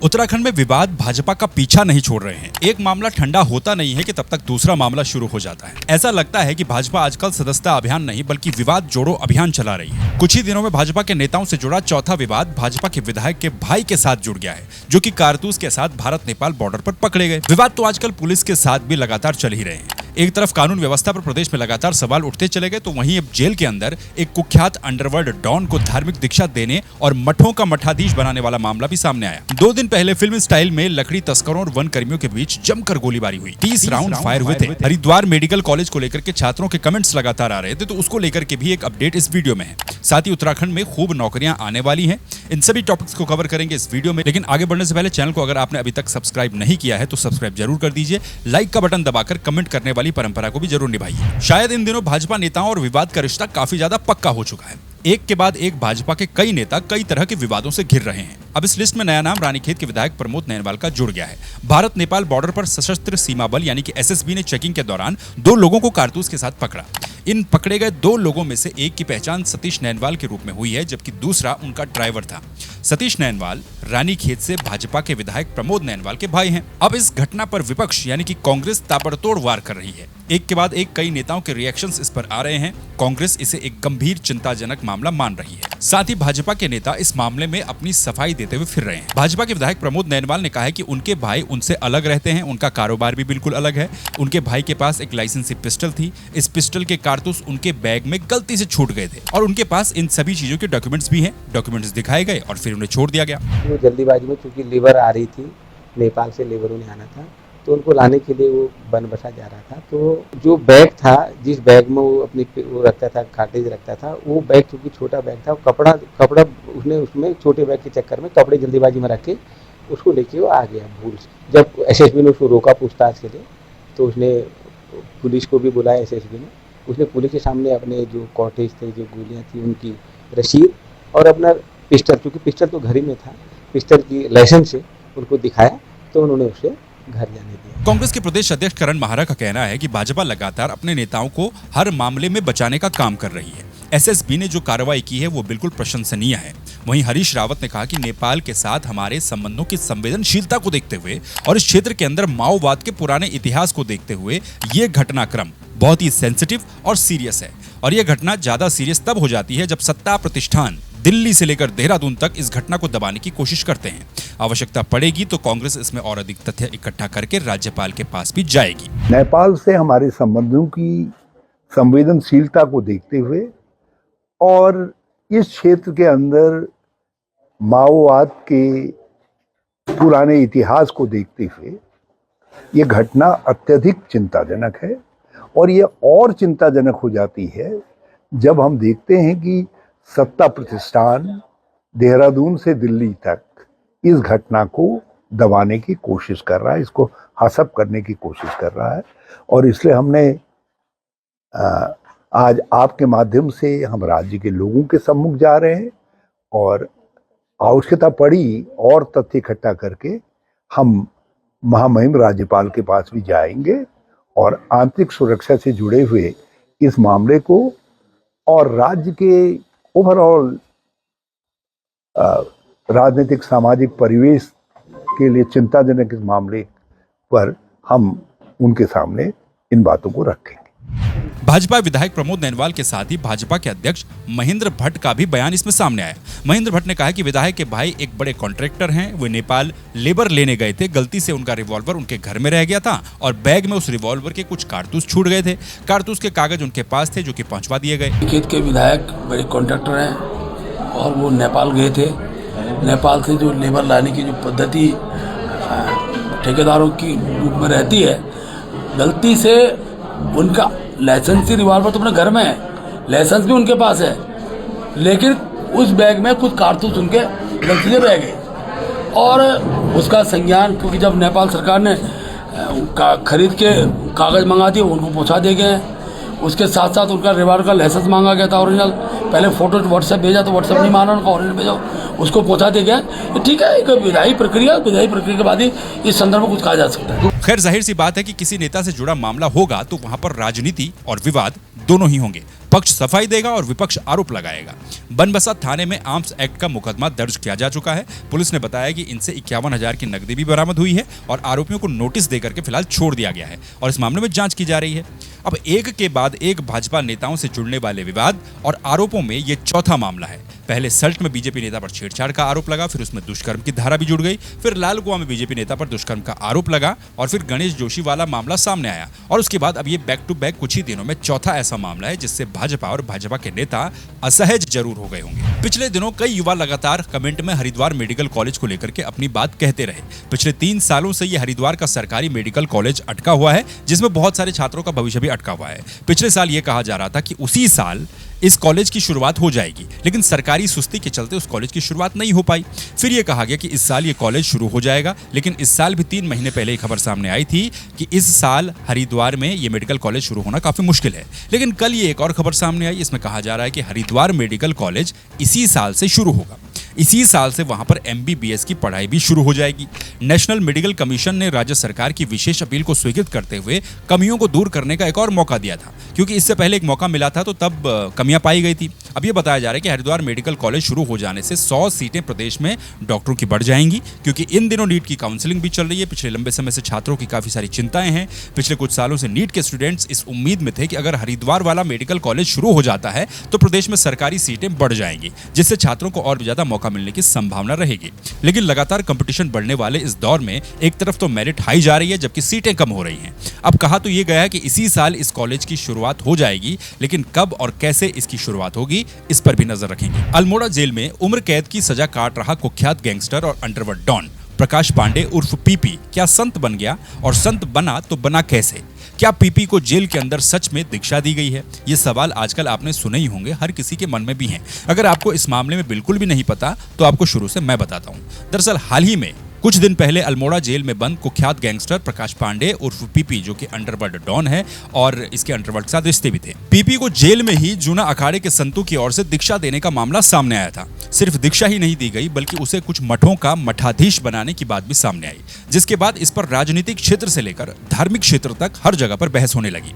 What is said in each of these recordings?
उत्तराखंड में विवाद भाजपा का पीछा नहीं छोड़ रहे हैं। एक मामला ठंडा होता नहीं है कि तब तक दूसरा मामला शुरू हो जाता है। ऐसा लगता है कि भाजपा आजकल सदस्यता अभियान नहीं बल्कि विवाद जोड़ो अभियान चला रही है। कुछ ही दिनों में भाजपा के नेताओं से जुड़ा चौथा विवाद भाजपा के विधायक के भाई के साथ जुड़ गया है, जो कि कारतूस के साथ भारत नेपाल बॉर्डर पर पकड़े गए। विवाद तो आजकल पुलिस के साथ भी लगातार चल ही रहे हैं। एक तरफ कानून व्यवस्था पर प्रदेश में लगातार सवाल उठते चले गए, तो वहीं अब जेल के अंदर एक कुख्यात अंडरवर्ल्ड डॉन को धार्मिक दीक्षा देने और मठों का मठाधीश बनाने वाला मामला भी सामने आया। 2 दिन पहले फिल्म स्टाइल में लकड़ी तस्करों और वन कर्मियों के बीच जमकर गोलीबारी हुई। 30 राउंड फायर हुए थे। हरिद्वार मेडिकल कॉलेज को लेकर के छात्रों के कमेंट्स लगातार आ रहे थे, तो उसको लेकर के भी एक अपडेट इस वीडियो में है। साथ ही उत्तराखंड में खूब नौकरियां आने वाली हैं। इन सभी टॉपिक्स को कवर करेंगे इस वीडियो में। लेकिन आगे बढ़ने से पहले चैनल को अगर आपने अभी तक सब्सक्राइब नहीं किया है तो सब्सक्राइब जरूर कर दीजिए। लाइक का बटन दबाकर कमेंट करने वाली परंपरा को भी जरूर निभाइए। शायद इन दिनों भाजपा नेताओं और विवाद का रिश्ता काफी ज्यादा पक्का हो चुका है। एक के बाद एक भाजपा के कई नेता कई तरह के विवादों से घिर रहे हैं। अब इस लिस्ट में नया नाम रानीखेत के विधायक प्रमोद नैनवाल का जुड़ गया है। भारत नेपाल बॉर्डर पर सशस्त्र सीमा बल यानी कि एसएसबी ने चेकिंग के दौरान 2 लोगों को कारतूस के साथ पकड़ा। इन पकड़े गए 2 लोगों में से एक की पहचान सतीश नैनवाल के रूप में हुई है, जबकि दूसरा उनका ड्राइवर था। सतीश नैनवाल रानीखेत से भाजपा के विधायक प्रमोद नैनवाल के भाई हैं। अब इस घटना पर विपक्ष यानी कि कांग्रेस ताबड़तोड़ वार कर रही है। एक के बाद एक कई नेताओं के रिएक्शंस इस पर आ रहे हैं। कांग्रेस इसे एक गंभीर चिंताजनक मामला मान रही है। साथ ही भाजपा के नेता इस मामले में अपनी सफाई देते हुए फिर रहे हैं। भाजपा के विधायक प्रमोद नैनवाल ने कहा है कि उनके भाई उनसे अलग रहते हैं, उनका कारोबार भी बिल्कुल अलग है। उनके भाई के पास एक लाइसेंसी पिस्टल थी। इस पिस्टल के कारतूस उनके बैग में गलती से छूट गए थे और उनके पास इन सभी चीजों के डॉक्यूमेंट्स भी हैं। डॉक्यूमेंट्स दिखाए गए और फिर उन्हें छोड़ दिया गया। वो जल्दीबाजी में चूंकि लेबर आ रही थी, नेपाल से लेबर उन्हें आना था, तो उनको लाने के लिए वो बनबसा जा रहा था। तो जो बैग था, जिस बैग में वो अपनी वो रखता था, कार्टेज रखता था, वो बैग चूंकि छोटा बैग था, कपड़ा उसने उसमें छोटे बैग के चक्कर में कपड़े जल्दीबाजी में रख के उसको लेके वो आ गया भूल से। जब एसएसबी ने उसको रोका पूछताछ के लिए, तो उसने पुलिस को भी बुलाया। एसएसबी ने उसने पुलिस के सामने अपने जो कॉटेज थे, जो गोलियाँ थी, उनकी रसीद और अपना पिस्टल, क्योंकि पिस्टल तो घर ही में था, पिस्टल की लाइसेंस से उनको दिखाया, तो उन्होंने उसे घर जाने दिया। कांग्रेस के प्रदेश अध्यक्ष करण महारा का कहना है कि भाजपा लगातार अपने नेताओं को हर मामले में बचाने का काम कर रही है। एसएसबी ने जो कार्रवाई की है वो बिल्कुल प्रशंसनीय है। वहीं हरीश रावत ने कहा कि नेपाल के साथ हमारे संबंधों की संवेदनशीलता को देखते हुए और इस क्षेत्र के अंदर माओवाद के पुराने इतिहास को देखते हुए ये घटनाक्रम बहुत ही सेंसिटिव और सीरियस है। और यह घटना ज्यादा सीरियस तब हो जाती है जब सत्ता प्रतिष्ठान दिल्ली से लेकर देहरादून तक इस घटना को दबाने की कोशिश करते हैं। आवश्यकता पड़ेगी तो कांग्रेस इसमें और अधिक तथ्य इकट्ठा करके राज्यपाल के पास भी जाएगी। नेपाल से हमारे संबंधों की संवेदनशीलता को देखते हुए और इस क्षेत्र के अंदर माओवाद के पुराने इतिहास को देखते हुए ये घटना अत्यधिक चिंताजनक है। और ये और चिंताजनक हो जाती है जब हम देखते हैं कि सत्ता प्रतिष्ठान देहरादून से दिल्ली तक इस घटना को दबाने की कोशिश कर रहा है, इसको हसप करने की कोशिश कर रहा है। और इसलिए हमने आज आपके माध्यम से हम राज्य के लोगों के सम्मुख जा रहे हैं और आवश्यकता पड़ी और तथ्य इकट्ठा करके हम महामहिम राज्यपाल के पास भी जाएंगे और आंतरिक सुरक्षा से जुड़े हुए इस मामले को और राज्य के ओवरऑल राजनीतिक सामाजिक परिवेश के लिए चिंताजनक इस मामले पर हम उनके सामने इन बातों को रखेंगे। भाजपा विधायक प्रमोद नैनवाल के साथ ही भाजपा के अध्यक्ष महेंद्र भट्ट का भी बयान इसमें सामने आया। महेंद्र भट्ट ने कहा कि विधायक के भाई एक बड़े कॉन्ट्रैक्टर हैं। वे नेपाल लेबर लेने गए थे, गलती से उनका रिवॉल्वर उनके घर में रह गया था और बैग में उस रिवॉल्वर के कुछ कारतूस छूट गए थे। कारतूस के कागज उनके पास थे, जो कि पहुंचवा दिए गए। खेत के विधायक बड़े कॉन्ट्रैक्टर हैं और वो नेपाल गए थे। नेपाल से जो लेबर लाने की जो पद्धति ठेकेदारों की रूप में रहती है, गलती से उनका लाइसेंसी रिवॉल्वर तो अपने घर में है, लाइसेंस भी उनके पास है, लेकिन उस बैग में कुछ कारतूस उनके गलती से रह गए। और उसका संज्ञान, क्योंकि जब नेपाल सरकार ने खरीद के कागज़ मंगा दिए, उनको पहुंचा दिए गए हैं। उसके साथ साथ उनका रिवॉल्वर का लाइसेंस मांगा गया था ओरिजिनल। पहले फ़ोटो व्हाट्सएप भेजा तो व्हाट्सएप नहीं माना, उनका ओरिजिनल भेजा। उसको पहुंचा दिया गया। ठीक है, एक विधायी प्रक्रिया के बाद ही इस संदर्भ में कुछ कहा जा सकता है। खैर जाहिर सी बात है कि किसी नेता से जुड़ा मामला होगा तो वहां पर राजनीति और विवाद दोनों ही होंगे। पक्ष सफाई देगा और विपक्ष आरोप लगाएगा। बनबसा थाने में आर्म्स एक्ट का मुकदमा दर्ज किया जा चुका है। पुलिस ने बताया कि इनसे 51,000 की नकदी भी बरामद हुई है और आरोपियों को नोटिस देकर के फिलहाल छोड़ दिया गया है और इस मामले में जांच की जा रही है। अब एक के बाद एक भाजपा नेताओं से जुड़ने वाले विवाद और आरोपों में ये चौथा मामला है। पहले सल्ट में बीजेपी नेता पर छेड़छाड़ का आरोप लगा, फिर उसमें दुष्कर्म की धारा भी जुड़ गई, फिर लालकुआ में बीजेपी नेता पर दुष्कर्म का आरोप लगा और फिर गणेश जोशी वाला मामला सामने आया और उसके बाद अब ये बैक टू बैक कुछ ही दिनों में चौथा ऐसा मामला है जिससे भाजपा और भाजपा के नेता असहज जरूर हो गए होंगे। पिछले दिनों कई युवा लगातार कमेंट में हरिद्वार मेडिकल कॉलेज को लेकर के अपनी बात कहते रहे। पिछले 3 सालों से ये हरिद्वार का सरकारी मेडिकल कॉलेज अटका हुआ है जिसमें बहुत सारे छात्रों का भविष्य भी अटका हुआ है। पिछले साल ये कहा जा रहा था कि उसी साल इस कॉलेज की शुरुआत हो जाएगी, लेकिन सरकारी सुस्ती के चलते उस कॉलेज की शुरुआत नहीं हो पाई। फिर ये कहा गया कि इस साल ये कॉलेज शुरू हो जाएगा, लेकिन इस साल भी 3 महीने पहले एक खबर सामने आई थी कि इस साल हरिद्वार में ये मेडिकल कॉलेज शुरू होना काफी मुश्किल है। लेकिन कल ये एक और खबर सामने आई, इसमें कहा जा रहा है कि हरिद्वार मेडिकल कॉलेज इसी साल से शुरू होगा। इसी साल से वहां पर MBBS की पढ़ाई भी शुरू हो जाएगी। नेशनल मेडिकल कमीशन ने राज्य सरकार की विशेष अपील को स्वीकृत करते हुए कमियों को दूर करने का एक और मौका दिया था, क्योंकि इससे पहले एक मौका मिला था तो तब कमियां पाई गई थी। अब ये बताया जा रहा है कि हरिद्वार मेडिकल कॉलेज शुरू हो जाने से 100 सीटें प्रदेश में डॉक्टरों की बढ़ जाएंगी, क्योंकि इन दिनों नीट की काउंसलिंग भी चल रही है। पिछले लंबे समय से छात्रों की काफी सारी चिंताएं हैं। पिछले कुछ सालों से नीट के स्टूडेंट्स इस उम्मीद में थे कि अगर हरिद्वार वाला मेडिकल कॉलेज शुरू हो जाता है तो प्रदेश में सरकारी सीटें बढ़ जाएंगी, जिससे छात्रों को और भी ज्यादा मौका मिलने की संभावना रहेगी। लेकिन लगातार कंपटीशन बढ़ने वाले इस दौर में एक तरफ तो मेरिट हाई जा रही है जबकि सीटें कम हो रही हैं। अब कहा तो ये गया है कि इसी साल इस कॉलेज की शुरुआत हो जाएगी, लेकिन कब और कैसे इसकी शुरुआत होगी इस पर भी नजर रखेंगे। अल्मोड़ा जेल में उम्र कैद की सजा काट रहा कुख्यात गैंगस्टर और अंडरवर्ल्ड डॉन प्रकाश पांडे उर्फ पीपी क्या संत बन गया, और संत बना तो बना कैसे? क्या पीपी को जेल के अंदर सच में दीक्षा दी गई है? ये सवाल आजकल आपने सुने ही होंगे, हर किसी के मन में भी हैं। अगर आपको इस मामले में बिल्कुल भी नहीं पता तो आपको शुरू से मैं बताता हूँ। दरअसल हाल ही में कुछ दिन पहले अल्मोड़ा जेल में बंद कुख्यात गैंगस्टर प्रकाश पांडे उर्फ पीपी, जो कि अंडरवर्ल्ड डॉन है और इसके अंडरवर्ल्ड के साथ रिश्ते भी थे, पीपी को जेल में ही जूना अखाड़े के संतों की ओर से दीक्षा देने का मामला सामने आया था। सिर्फ दीक्षा ही नहीं दी गई बल्कि उसे कुछ मठों का मठाधीश बनाने की बात भी सामने आई, जिसके बाद इस पर राजनीतिक क्षेत्र से लेकर धार्मिक क्षेत्र तक हर जगह पर बहस होने लगी।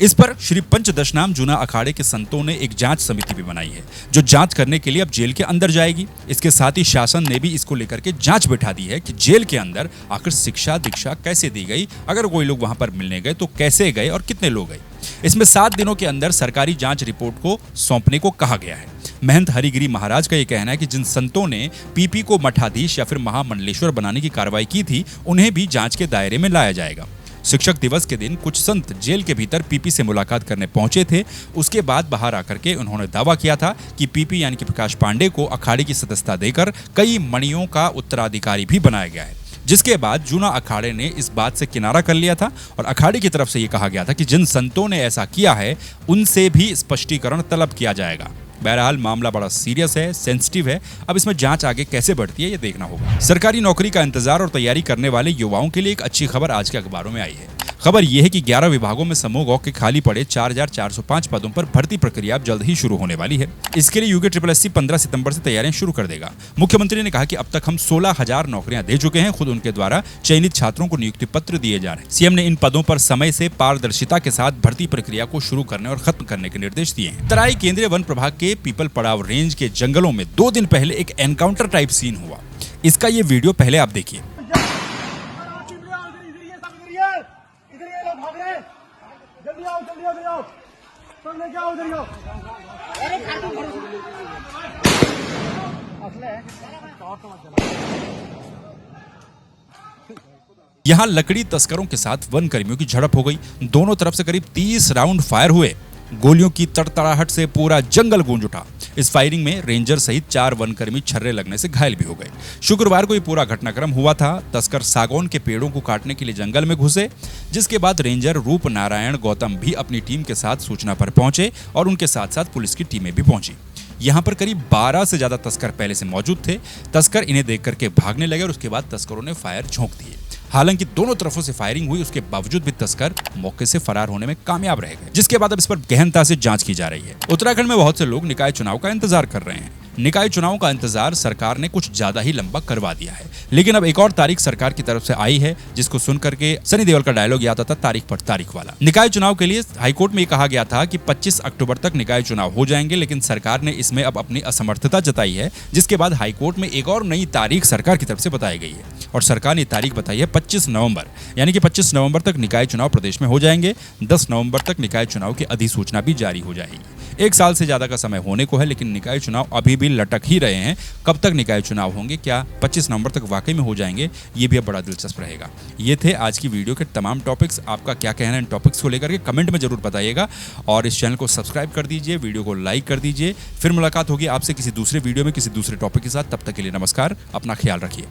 इस पर श्री पंचदशनाम जूना अखाड़े के संतों ने एक जांच समिति भी बनाई है, जो जांच करने के लिए अब जेल के अंदर जाएगी। इसके साथ ही शासन ने भी इसको लेकर के जांच बैठा दी है कि जेल के अंदर आखिर शिक्षा दीक्षा कैसे दी गई, अगर कोई लोग वहां पर मिलने गए तो कैसे गए और कितने लोग गए। इसमें 7 दिनों के अंदर सरकारी जांच रिपोर्ट को सौंपने को कहा गया है। महंत हरिगिरी महाराज का यह कहना है कि जिन संतों ने पीपी को मठाधीश या फिर महामंडलेश्वर बनाने की कार्रवाई की थी, उन्हें भी जांच के दायरे में लाया जाएगा। शिक्षक दिवस के दिन कुछ संत जेल के भीतर पीपी से मुलाकात करने पहुंचे थे। उसके बाद बाहर आकर के उन्होंने दावा किया था कि पीपी यानी कि प्रकाश पांडे को अखाड़े की सदस्यता देकर कई मणियों का उत्तराधिकारी भी बनाया गया है। जिसके बाद जूना अखाड़े ने इस बात से किनारा कर लिया था और अखाड़े की तरफ से यह कहा गया था कि जिन संतों ने ऐसा किया है उनसे भी स्पष्टीकरण तलब किया जाएगा। बहरहाल मामला बड़ा सीरियस है, सेंसिटिव है। अब इसमें जांच आगे कैसे बढ़ती है ये देखना होगा। सरकारी नौकरी का इंतजार और तैयारी करने वाले युवाओं के लिए एक अच्छी खबर आज के अखबारों में आई है। खबर यह है कि 11 विभागों में समूह गौ के खाली पड़े 4,405 पदों पर भर्ती प्रक्रिया अब जल्द ही शुरू होने वाली है। इसके लिए यूके SSSC 15 सितंबर से तैयारियां शुरू कर देगा। मुख्यमंत्री ने कहा कि अब तक हम 16,000 नौकरियां दे चुके हैं। खुद उनके द्वारा चयनित छात्रों को नियुक्ति पत्र दिए जा रहे हैं। सीएम ने इन पदों पर समय से पारदर्शिता के साथ भर्ती प्रक्रिया को शुरू करने और खत्म करने के निर्देश दिए हैं। तराई केंद्रीय वन प्रभाग के पीपल पड़ाव रेंज के जंगलों में 2 दिन पहले एक एनकाउंटर टाइप सीन हुआ। इसका ये वीडियो पहले आप देखिए। यहाँ लकड़ी तस्करों के साथ वन कर्मियों की झड़प हो गई। दोनों तरफ से करीब 30 राउंड फायर हुए। गोलियों की तड़तड़ाहट से पूरा जंगल गूंज उठा। इस फायरिंग में रेंजर सहित 4 वनकर्मी छर्रे लगने से घायल भी हो गए। शुक्रवार को ये पूरा घटनाक्रम हुआ था। तस्कर सागौन के पेड़ों को काटने के लिए जंगल में घुसे, जिसके बाद रेंजर रूप नारायण गौतम भी अपनी टीम के साथ सूचना पर पहुंचे और उनके साथ साथ पुलिस की टीमें भी पहुंची। यहाँ पर करीब 12 से ज्यादा तस्कर पहले से मौजूद थे। तस्कर इन्हें देख करके भागने लगे और उसके बाद तस्करों ने फायर झोंक दिए। हालांकि दोनों तरफों से फायरिंग हुई, उसके बावजूद भी तस्कर मौके से फरार होने में कामयाब रह गए, जिसके बाद अब इस पर गहनता से जांच की जा रही है। उत्तराखंड में बहुत से लोग निकाय चुनाव का इंतजार कर रहे हैं। निकाय चुनाव का इंतजार सरकार ने कुछ ज्यादा ही लंबा करवा दिया है। लेकिन अब एक और तारीख सरकार की तरफ से आई है, जिसको सुन करके सनी देओल का डायलॉग याद आता तारीख पर तारीख वाला। निकाय चुनाव के लिए हाईकोर्ट में कहा गया था कि 25 अक्टूबर तक निकाय चुनाव हो जाएंगे, लेकिन सरकार ने इसमें अब अपनी असमर्थता जताई है, जिसके बाद हाईकोर्ट में एक और नई तारीख सरकार की तरफ से बताई गई है और सरकार ने तारीख बताई है 25 नवंबर, यानी कि 25 नवंबर तक निकाय चुनाव प्रदेश में हो जाएंगे। 10 नवंबर तक निकाय चुनाव की अधिसूचना भी जारी हो जाएगी। 1 साल से ज्यादा का समय होने को है, लेकिन निकाय चुनाव अभी भी लटक ही रहे हैं। कब तक निकाय चुनाव होंगे, क्या 25 नवंबर तक वाकई में हो जाएंगे, ये भी अब बड़ा दिलचस्प रहेगा। ये थे आज की वीडियो के तमाम टॉपिक्स। आपका क्या कहना है इन टॉपिक्स को लेकर के कमेंट में जरूर बताइएगा और इस चैनल को सब्सक्राइब कर दीजिए, वीडियो को लाइक कर दीजिए। फिर मुलाकात होगी आपसे किसी दूसरे वीडियो में किसी दूसरे टॉपिक के साथ। तब तक के लिए नमस्कार, अपना ख्याल रखिए।